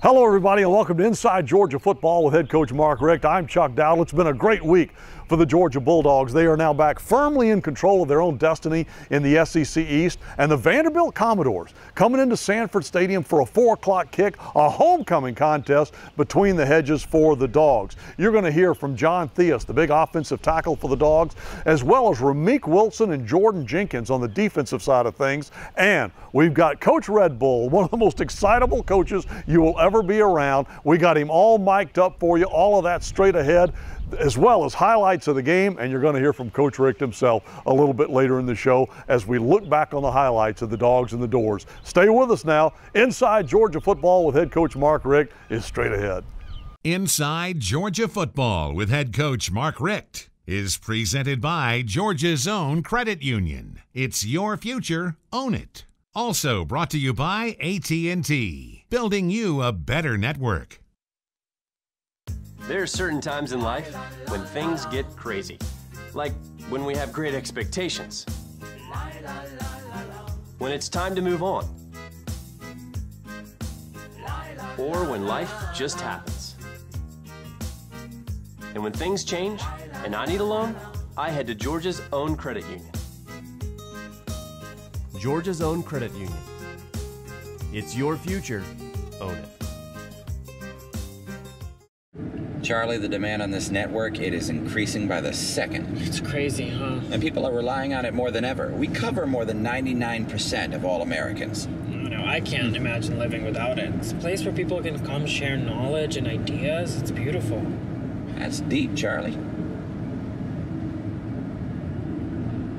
Hello everybody and welcome to Inside Georgia Football with head coach Mark Richt. I'm Chuck Dowdle. It's been a great week for the Georgia Bulldogs. They are now back firmly in control of their own destiny in the SEC East, and the Vanderbilt Commodores coming into Sanford Stadium for a 4 o'clock kick, a homecoming contest between the hedges for the Dogs. You're going to hear from John Theus, the big offensive tackle for the Dogs, as well as Ramik Wilson and Jordan Jenkins on the defensive side of things. And we've got Coach Red Bull, one of the most excitable coaches you will ever be around. We got him all mic'd up for you, all of that straight ahead, as well as highlights of the game, and you're going to hear from Coach Richt himself a little bit later in the show as we look back on the highlights of the Dogs and the Doors. Stay with us now. Inside Georgia Football with head coach Mark Richt is straight ahead. Inside Georgia Football with head coach Mark Richt is presented by Georgia's own credit union. It's your future, own it. Also brought to you by AT&T, building you a better network. There are certain times in life when things get crazy, like when we have great expectations, when it's time to move on, or when life just happens. And when things change and I need a loan, I head to Georgia's own credit union. Georgia's own credit union. It's your future, own it. Charlie, the demand on this network, it is increasing by the second. It's crazy, huh? And people are relying on it more than ever. We cover more than 99% of all Americans. No, I can't imagine living without it. It's a place where people can come share knowledge and ideas. It's beautiful. That's deep, Charlie.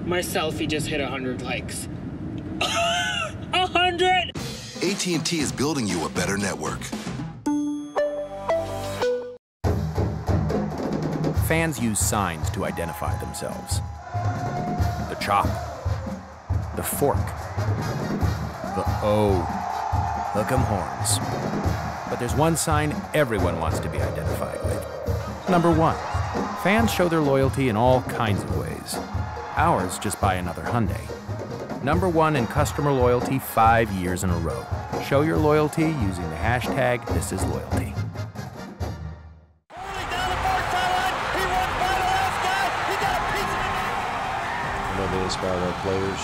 My selfie just hit 100 likes. 100! AT&T is building you a better network. Fans use signs to identify themselves. The chop, the fork, the O, hook 'em horns. But there's one sign everyone wants to be identified with. Number 1, fans show their loyalty in all kinds of ways. Ours just buy another Hyundai. Number 1 in customer loyalty 5 years in a row. Show your loyalty using the hashtag #ThisIsLoyalty. They inspire our players.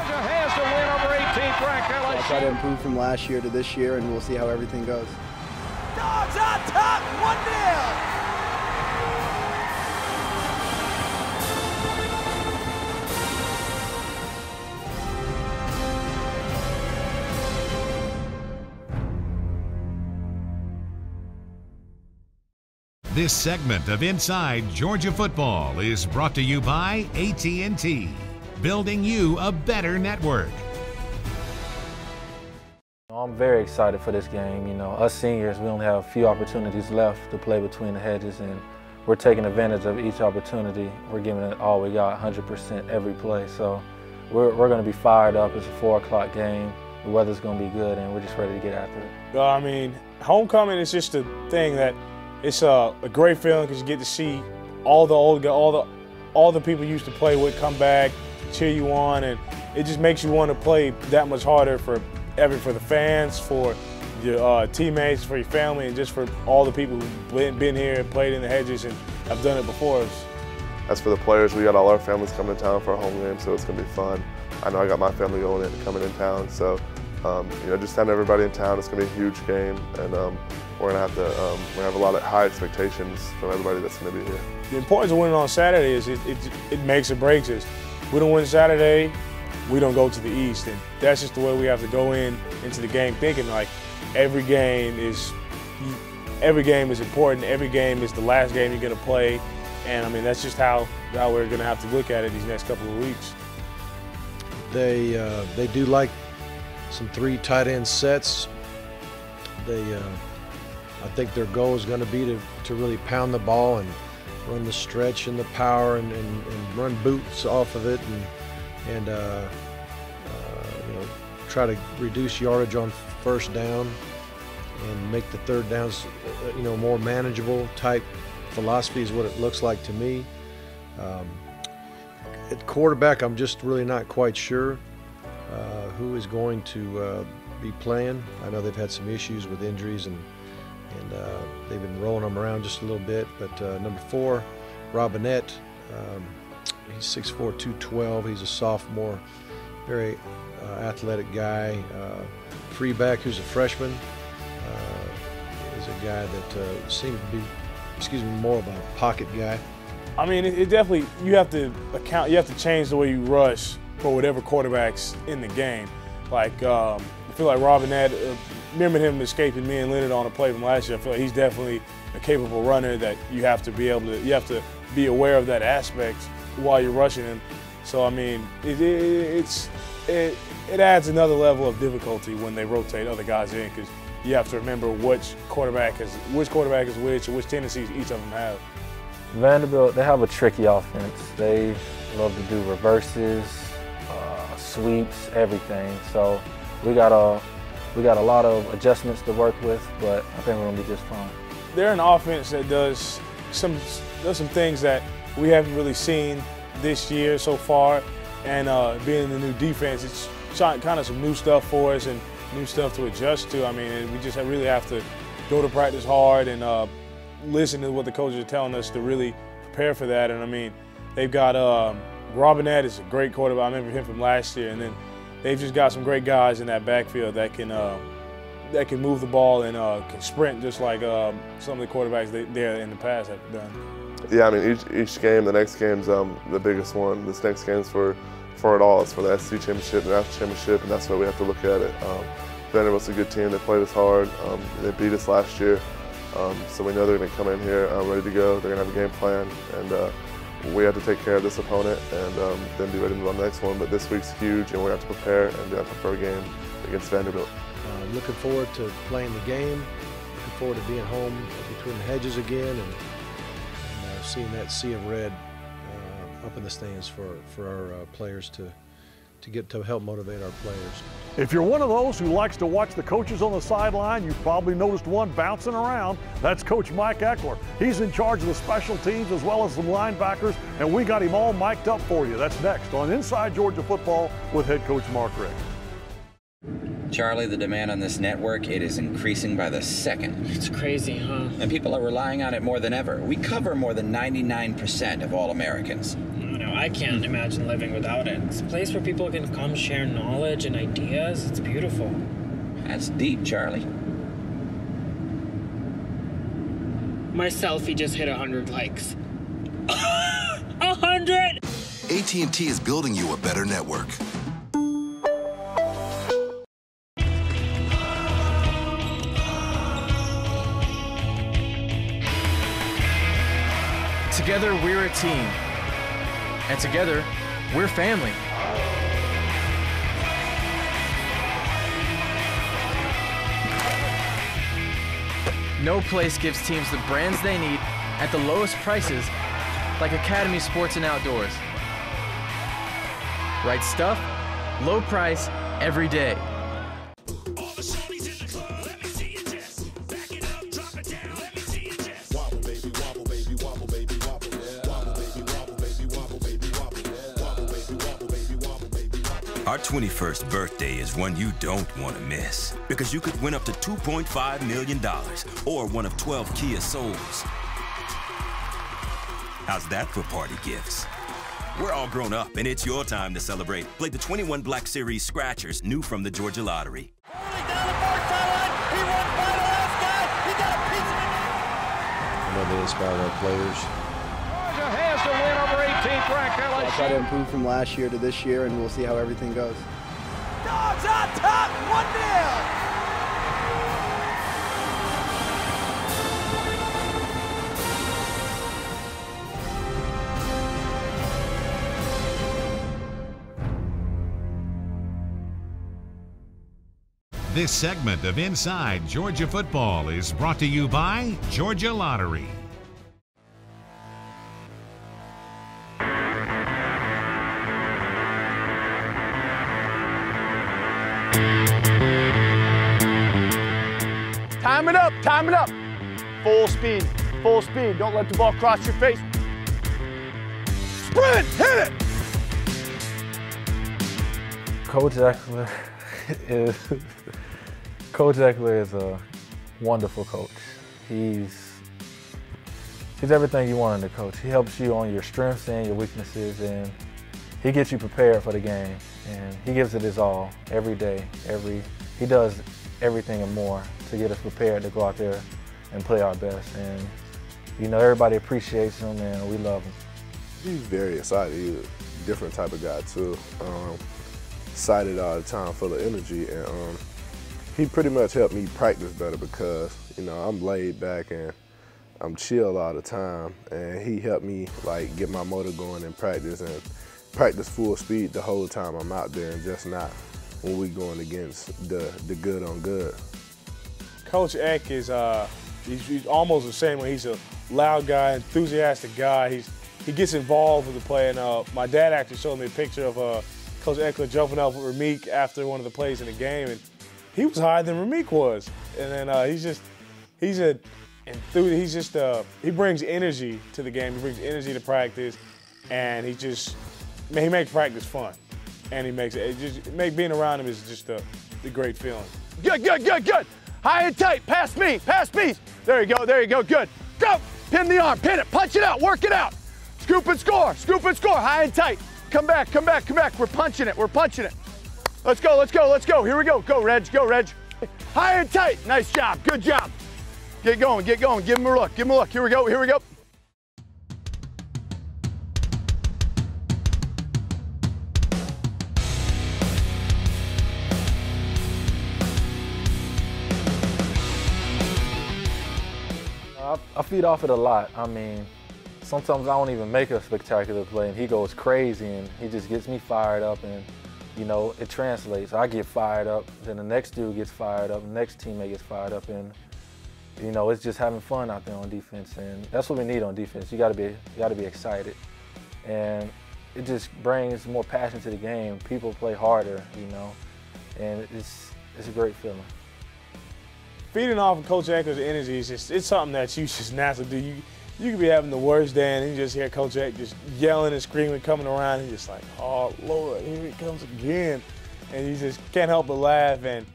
Georgia has to win over 18th ranked LSU. I'll try to improve from last year to this year, and we'll see how everything goes. Dogs on top, 1-0. This segment of Inside Georgia Football is brought to you by AT&T, building you a better network. I'm very excited for this game. You know, us seniors, we only have a few opportunities left to play between the hedges, and we're taking advantage of each opportunity. We're giving it all we got, 100% every play. So we're going to be fired up. It's a 4 o'clock game. The weather's going to be good, and we're just ready to get after it. I mean, homecoming is just a thing that it's a great feeling because you get to see all the people you used to play with come back, cheer you on, and it just makes you want to play that much harder for the fans, for your teammates, for your family, and just for all the people who've been here and played in the hedges and have done it before us. As for the players, we got all our families coming to town for a home game, so it's going to be fun. I know I got my family coming in town, so you know, just having everybody in town, it's going to be a huge game, and we're going to have a lot of high expectations from everybody that's going to be here. The importance of winning on Saturday is it makes or breaks us. We don't win Saturday, we don't go to the East, and that's just the way we have to go into the game thinking like every game is important. Every game is the last game you're going to play, and I mean that's just how we're going to have to look at it these next couple of weeks. They do like some 3 tight end sets. I think their goal is going to be to really pound the ball and run the stretch and the power and run boots off of it and you know, try to reduce yardage on first down and make the third downs you know, more manageable type philosophy is what it looks like to me. At quarterback, I'm just really not quite sure who is going to be playing. I know they've had some issues with injuries and they've been rolling them around just a little bit. But number 4, Robinette, he's 6'4", 212. He's a sophomore, very athletic guy. Freeback, who's a freshman, is a guy that seems to be, more of a pocket guy. I mean, it definitely, you have to change the way you rush for whatever quarterback's in the game. Like, I feel like Robinette, remember him escaping me and Leonard on a play from last year. I feel like he's definitely a capable runner that you have to be aware of that aspect while you're rushing him. So, I mean, it adds another level of difficulty when they rotate other guys in, because you have to remember which quarterback is which, and which tendencies each of them have. Vanderbilt, they have a tricky offense. They love to do reverses, sweeps, everything. So we got a lot of adjustments to work with, but I think we're gonna be just fine. They're an offense that does some things that we haven't really seen this year so far, and being the new defense, it's kind of some new stuff for us and new stuff to adjust to. I mean, we just really have to go to practice hard and listen to what the coaches are telling us to really prepare for that. And I mean, they've got Robinette is a great quarterback. I remember him from last year, and then they've just got some great guys in that backfield that can move the ball and can sprint just like some of the quarterbacks there in the past have done. Yeah, I mean, each game, the next game's the biggest one. This next game's for it all. It's for the SEC championship, the national championship, and that's why we have to look at it. Vanderbilt's a good team. They played us hard. They beat us last year, so we know they're going to come in here ready to go. They're going to have a game plan, and we have to take care of this opponent and then be ready to move on the next one. But this week's huge, and we have to prepare and be on top of our game against Vanderbilt. Looking forward to playing the game. Looking forward to being home between the hedges again and seeing that sea of red up in the stands for our players to help motivate our players. If you're one of those who likes to watch the coaches on the sideline, you've probably noticed one bouncing around. That's Coach Mike Ekeler. He's in charge of the special teams as well as some linebackers, and we got him all mic'd up for you. That's next on Inside Georgia Football with head coach Mark Richt. Charlie, the demand on this network, it is increasing by the second. It's crazy, huh? And people are relying on it more than ever. We cover more than 99% of all Americans. No, I can't imagine living without it. It's a place where people can come share knowledge and ideas. It's beautiful. That's deep, Charlie. My selfie just hit 100 likes. 100! AT&T is building you a better network. Together, we're a team. And together, we're family. No place gives teams the brands they need at the lowest prices like Academy Sports and Outdoors. Right stuff, low price, every day. Our 21st birthday is one you don't want to miss, because you could win up to $2.5 million or one of 12 Kia Souls. How's that for party gifts? We're all grown up, and it's your time to celebrate. Play the 21 Black Series Scratchers, new from the Georgia Lottery. I know they inspire our players. Georgia has to win over 18th ranked LSU. I'll try to improve from last year to this year, and we'll see how everything goes. Dogs on top, 1-0. This segment of Inside Georgia Football is brought to you by Georgia Lottery. Time it up, time it up. Full speed, don't let the ball cross your face. Sprint, hit it! Coach Ekeler, is Coach Ekeler is a wonderful coach. He's everything you want in a coach. He helps you on your strengths and your weaknesses, and he gets you prepared for the game. And he gives it his all every day. He does everything and more to get us prepared to go out there and play our best. And you know, everybody appreciates him, and we love him. He's very excited. He's a different type of guy too. Excited all the time, full of energy, and he pretty much helped me practice better because, you know, I'm laid back and I'm chill all the time, and he helped me like get my motor going in practice and practice full speed the whole time I'm out there, and just not when we going against the good on good. Coach Eck is he's almost the same way. He's a loud guy, enthusiastic guy. He gets involved with the play, and my dad actually showed me a picture of Coach Ekeler jumping up with Ramik after one of the plays in the game, and he was higher than Ramik was. And then he brings energy to the game. He brings energy to practice, and he makes practice fun. And he makes being around him is just a great feeling. Good. High and tight, pass me. There you go, good. Go, pin the arm, pin it, punch it out, work it out. Scoop and score, high and tight. Come back, we're punching it. Let's go, here we go. Go, Reg. High and tight, nice job, good job. Get going, give him a look, here we go. I feed off it a lot. I mean, sometimes I don't even make a spectacular play, and he goes crazy, and he just gets me fired up, and, you know, it translates. I get fired up, then the next dude gets fired up, the next teammate gets fired up, and, you know, it's just having fun out there on defense, and that's what we need on defense. You got to be excited, and it just brings more passion to the game. People play harder, you know, and it's a great feeling. Feeding off of Coach Eckler's energy it's something that you just naturally do. You could be having the worst day, and you just hear Coach Eck just yelling and screaming, coming around, and you're just like, oh Lord, here he comes again, and you just can't help but laugh. And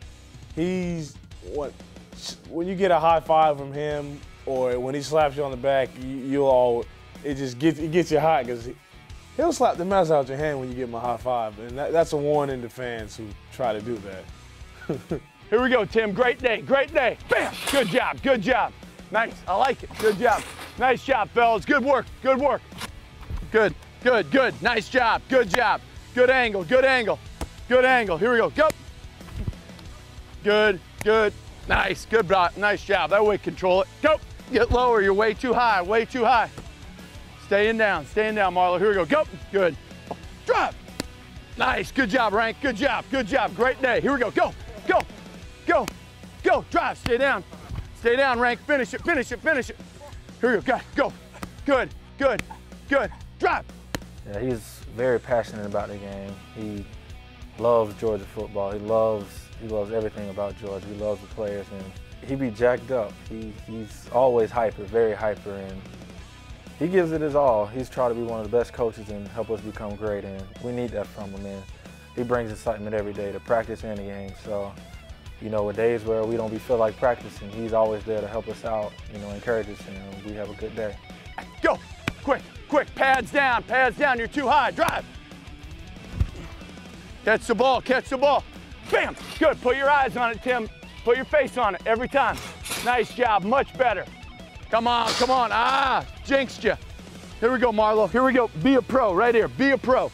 when you get a high five from him, or when he slaps you on the back, it gets you hot, because he'll slap the mess out your hand when you give him a high five, and that's a warning to fans who try to do that. Here we go, Tim, great day. Bam, good job. Nice, I like it, good job. Nice job, fellas, good work. Good, nice job, good job. Good angle. Here we go, go. Good, nice, nice job. That way, control it, go. Get lower, you're way too high. Staying down, Marlo, here we go, good. Drop, nice, good job, Rank, good job. Great day, here we go, go. Drive, stay down, Rank, finish it. Here we go, good, drive. Yeah, he's very passionate about the game. He loves Georgia football. He loves everything about Georgia. He loves the players, and he be jacked up. He's always very hyper, and he gives it his all. He's tried to be one of the best coaches and help us become great, and we need that from him, and he brings excitement every day to practice and the game. So, you know, with days where we don't feel like practicing, he's always there to help us out, you know, encourage us, and we have a good day. Go, quick, pads down, you're too high, drive. Catch the ball, bam, good, put your eyes on it, Tim. Put your face on it every time. Nice job, much better. Come on, jinxed you. Here we go, Marlo, here we go, be a pro, right here, be a pro.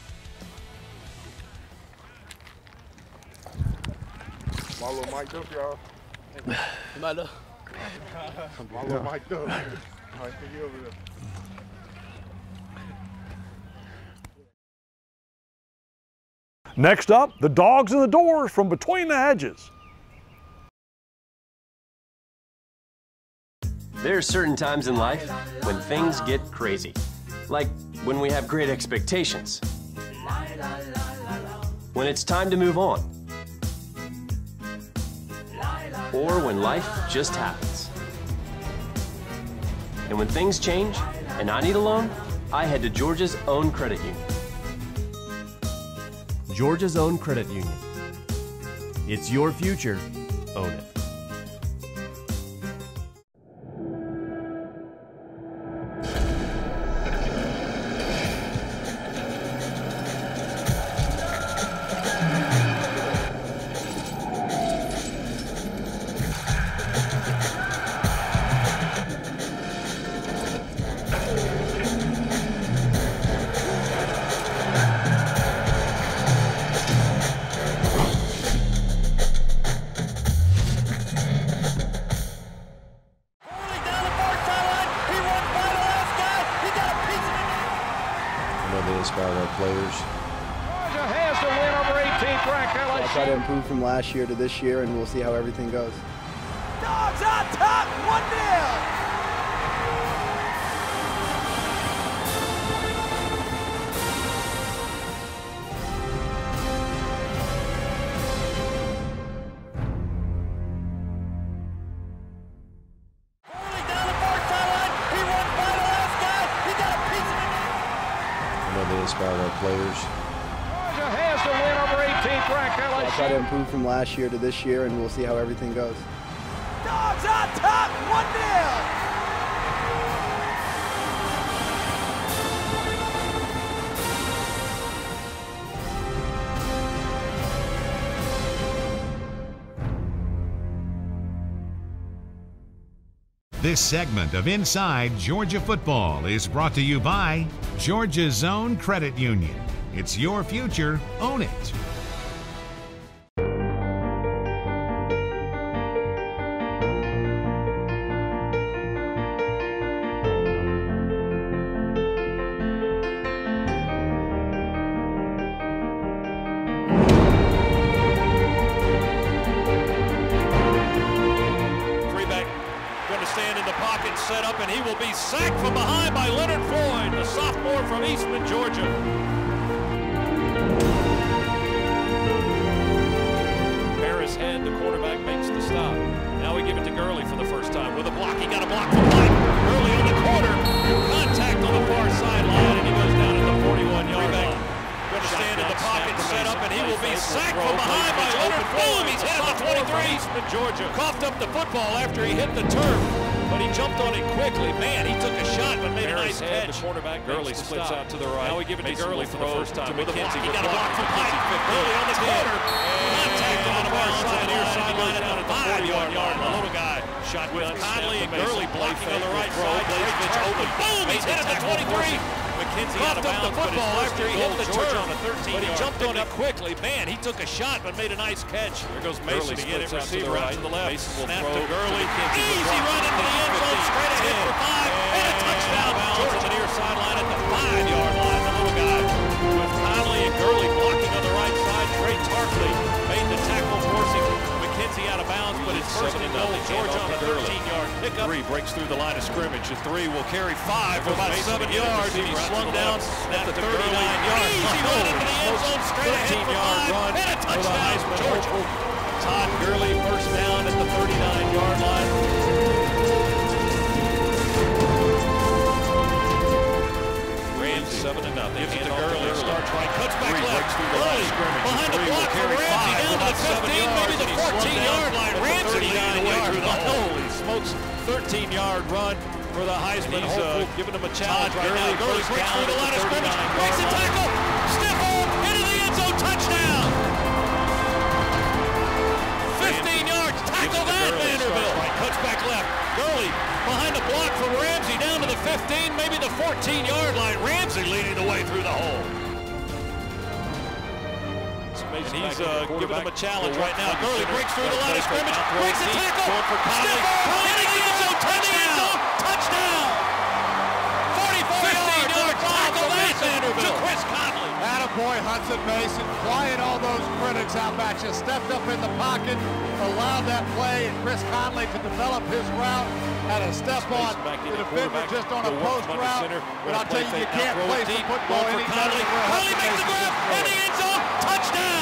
Marlo mic'd up, y'all. Marlo. Marlo mic'd up. All right, take you over there. Next up, the Dogs and the Doors from Between the Hedges. There are certain times in life when things get crazy. Like when we have great expectations. When it's time to move on. Or when life just happens. And when things change and I need a loan, I head to Georgia's own credit union. Georgia's own credit union. It's your future. Own it. I'll try to improve from last year to this year, and we'll see how everything goes. Dogs on top, 1-0. Inspired our players. Georgia has the win over 18th ranked LSU. I'll try to improve from last year to this year, and we'll see how everything goes. Dogs on top, 1-0. This segment of Inside Georgia Football is brought to you by Georgia's Own Credit Union. It's your future. Own it. Set up, and he will be sacked from behind by Leonard Floyd, the sophomore from Eastman, Georgia. Harris head, the quarterback makes the stop. Now we give it to Gurley for the first time with a block. He got a block from Mike. Gurley on the corner. Contact on the far sideline, and he goes down at the 41-yard line. Going to stand in the pocket, set up, and he will be sacked from behind by Leonard Floyd. He's hit at the 23. Eastman, Georgia. Coughed up the football after he hit the turf. But he jumped on it quickly. Man, he took a shot but made a nice catch. The quarterback Gurley splits out to the right. Now we give it to Gurley for the first time. With McKenzie. He got a block from Mike. Gurley on the corner. Contact on the far sideline at the 5-yard line. The little guy. Shot with Conley and Gurley blocking on the right side. Blazevich open. Boom! He's hit at the 23. McKenzie out of bounds, the football after he hit the turf, but he jumped on it quickly. Man, he took a shot but made a nice catch. There goes Mason to get it, receiver out to the left. Snap to Gurley. Easy run into the end zone, straight ahead for 5, and a touchdown. Georgia on the near sideline at the 5-yard line. The little guy with Conley and Gurley blocking on the right side. Trey Tarpley made the tackle, forcing McKenzie out of bounds, but it's first and goal. Georgia on a 13-yard pickup. 3 breaks through the line of scrimmage. The 3 will carry 5 for about 7 yards. And he's slung down at the 39-yard. Easy run into the end zone, straight ahead for 5, and a touchdown, Georgia. Todd Gurley first down at the 39-yard line. Rams 7-0. Gives it to Gurley. Starts right, cuts back left. Gurley behind the block for Ramsey down to the 15, maybe the 14-yard line. Ramsey leading the way through the hole. Holy smokes, 13-yard run for the Heisman hopeful. Giving him a challenge right now. Gurley breaks through the line of scrimmage, breaks the tackle, stiff hold, into the end zone, touchdown. 15 yards, tackle that, Vanderbilt. Right, cuts back left. Gurley behind the block from Ramsey down to the 15, maybe the 14-yard line. Ramsey leading the way through the hole. And he's giving him a challenge right now. Gurley breaks through the line of scrimmage, breaks the tackle, stiff hold, into the end zone, touchdown. 44-yard tackle that, Vanderbilt. To Chris Conley. Attaboy, Hudson Mason, quiet all those critics out at you. Stepped up in the pocket, allowed that play, and Chris Conley to develop his route. Had a step on the defender just on a post route. But I'll tell you, you can't place the football any better than Conley makes the grab in the end zone. Touchdown.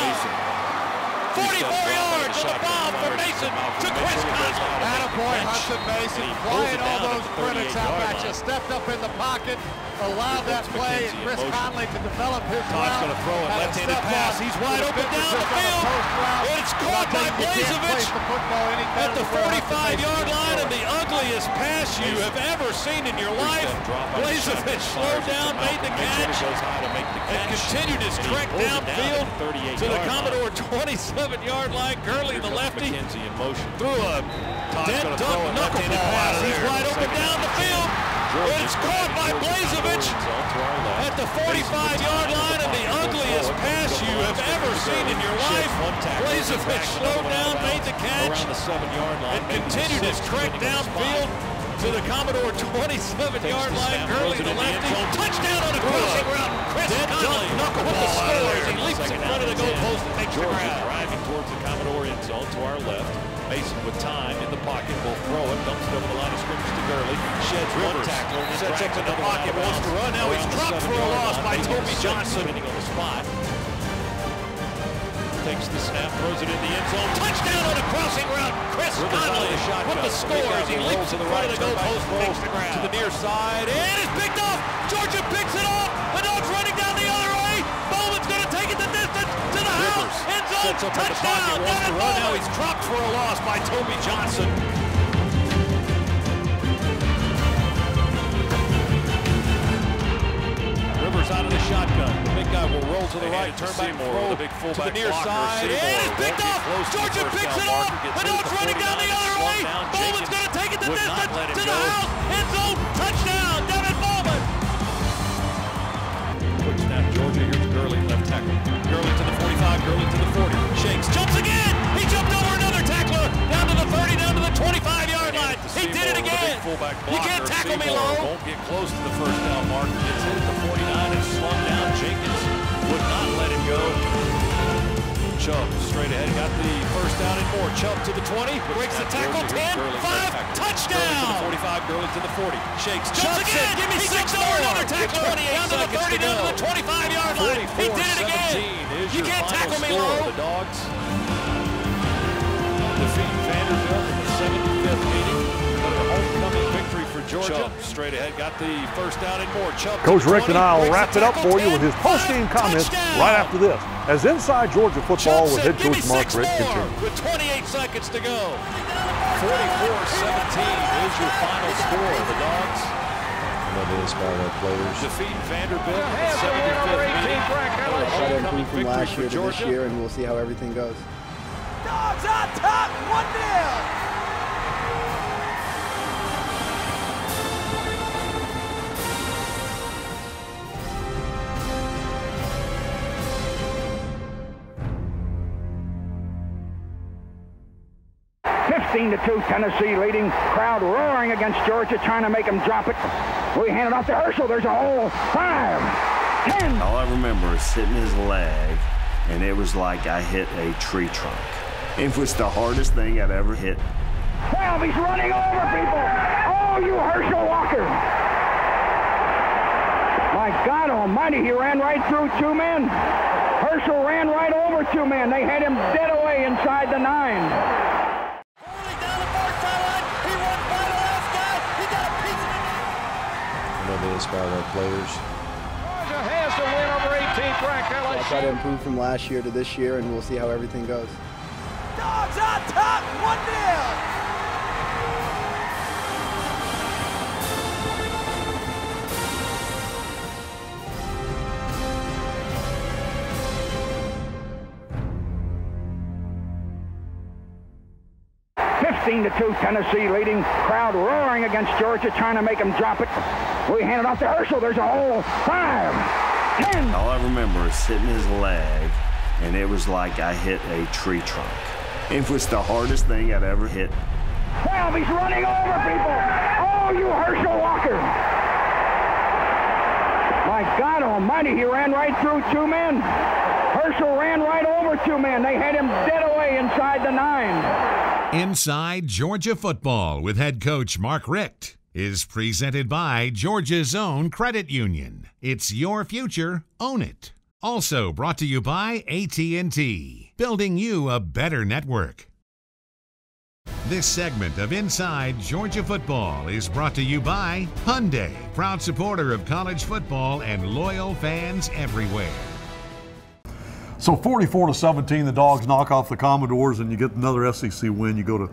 44 yards on the bomb for Mason. Mason to Chris Conley. Attaboy, Hudson Mason, flying all those critics out at you. Stepped up in the pocket, allowed that play, and Chris Conley to develop his route. Todd's going to throw a left-handed pass. He's wide open down the field. And it's caught by Blazevich at the 45-yard line, and the ugliest pass you have ever seen in your life. Blazevich slowed down, made the catch, and continued his trek downfield to the Commodore 27-yard line. Gurley, the lefty, threw a dead duck knuckleball pass. He's wide open down the field. It's caught by Blazevich at the 45-yard line, and the ugliest pass you have ever seen in your life. Blazevich slowed down, made the catch, and continued his trek downfield to the Commodore 27-yard line. Gurley, the lefty, touchdown on a crossing route. Chris Conley with the scores. He leaps in front of the goalpost and makes the grab. Driving towards the Commodore end zone to our left. Mason with time in the pocket will throw it, dumps it over the line of scrimmage to Gurley. Sheds one tackle, sets up in the pocket, wants to run. Now he's dropped for a loss by Toby Johnson. Spinning on the spot. Takes the snap, throws it in the end zone. Touchdown on a crossing route. Chris Conley with the scores. He leaps in front of the goalpost, makes the grab. To the near side, and it's picked off. Georgia picks it off. The Dogs running down the other way. Bowman's going to take it the distance to the house. End zone, touchdown. Wants to run. Now he's dropped for a loss by Toby Johnson. Rivers out of the shotgun. The big guy will roll to the right, turn back, throw to the near side. And it's picked off. Georgia picks it off. The Dogs running down the other way. Bowman's going to take it the distance to the house. End zone, touchdown. Devin Bowman. Quick snap, Georgia. Here's Gurley, left tackle. Gurley to the 45, Gurley to the 40. Shakes, jumps again. He jumped over another tackler. Down to the 30, down to the 25-yard line. He did it again. You can't tackle me low. Won't get close to the first down mark. Gets hit at the 49 and slung down. Jenkins would not let him go. Chubb straight ahead, got the first down and more. Chubb to the 20, breaks the tackle, 10, 5, touchdown! Gurley to the 45, Gurley to the 40, shakes, jumps again, give me 6 more, another tackle, down to the 30, down to the 25-yard line, he did it again! You can't tackle me low! The Dogs defeat Vanderbilt in the 75th meeting. Another homecoming victory for Georgia. Chubb straight ahead, got the first down and more. Chubb Coach Rick and I will wrap it up for you with his post-game comments right after this, as Inside Georgia Football with head coach Mark Rick continues. With 28 seconds to go. 44-17 is your final score. The Dogs defeat Vanderbilt in the 75th meeting. Try to improve from last year to this year, and we'll see how everything goes. Dogs on top, 1-0. 15-2, Tennessee leading. Crowd roaring against Georgia, trying to make them drop it. We hand it off to Herschel. There's a hole. 5, 10. All I remember is hitting his leg, and it was like I hit a tree trunk. It was the hardest thing I'd ever hit. 12, he's running over people. Oh, you Herschel Walker. My God almighty, he ran right through 2 men. Herschel ran right over 2 men. They had him dead away inside the 9. Inspired our players. Georgia has to win over 18th ranked LSU. I'll try to improve from last year to this year, and we'll see how everything goes. Dogs on top, 1-0. To 2, Tennessee leading. Crowd roaring against Georgia, trying to make them drop it. We hand it off to Herschel. There's a hole. 5, 10. All I remember is hitting his leg, and it was like I hit a tree trunk. It was the hardest thing I'd ever hit. 12, he's running over people. Oh, you Herschel Walker. My God almighty, he ran right through 2 men. Herschel ran right over 2 men. They had him dead away inside the 9. Inside Georgia Football with head coach Mark Richt is presented by Georgia's own credit union. It's your future, own it. Also brought to you by AT&T, building you a better network. This segment of Inside Georgia Football is brought to you by Hyundai, proud supporter of college football and loyal fans everywhere. So 44-17, the Dogs knock off the Commodores, and you get another SEC win. You go to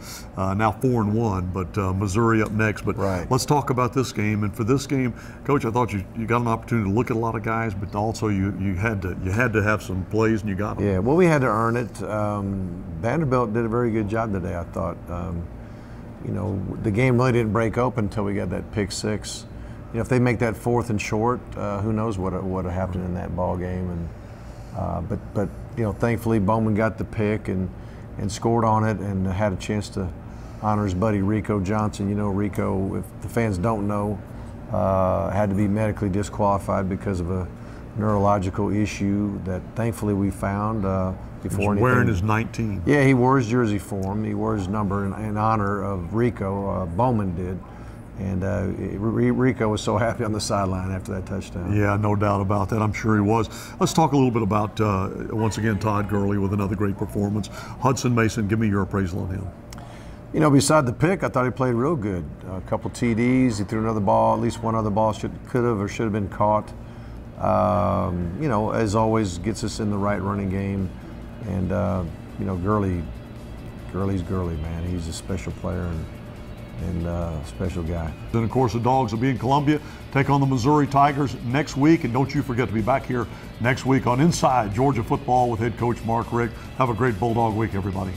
now 4-1, but Missouri up next. But let's talk about this game. And for this game, Coach, I thought you got an opportunity to look at a lot of guys, but also you had to have some plays, and you got them. Yeah, well, we had to earn it. Vanderbilt did a very good job today, I thought. You know, the game really didn't break open until we got that pick six. You know, if they make that 4th and short, who knows what would have happened in that ball game. And but you know, thankfully Bowman got the pick and scored on it and had a chance to honor his buddy Rico Johnson. You know, Rico, if the fans don't know, had to be medically disqualified because of a neurological issue that thankfully we found before anything. Wearing his 19. Yeah, he wore his jersey for him. He wore his number in honor of Rico. Bowman did. And Rico was so happy on the sideline after that touchdown. Yeah, no doubt about that. I'm sure he was. Let's talk a little bit about, once again, Todd Gurley with another great performance. Hudson Mason, give me your appraisal on him. You know, beside the pick, I thought he played real good. A couple TDs. He threw another ball, at least one other ball could have or should have been caught. You know, as always, gets us in the right running game. And, you know, Gurley's Gurley, man. He's a special player and special guy. Then, of course, the Dogs will be in Columbia, take on the Missouri Tigers next week. And don't you forget to be back here next week on Inside Georgia Football with head coach Mark Richt. Have a great Bulldog week, everybody.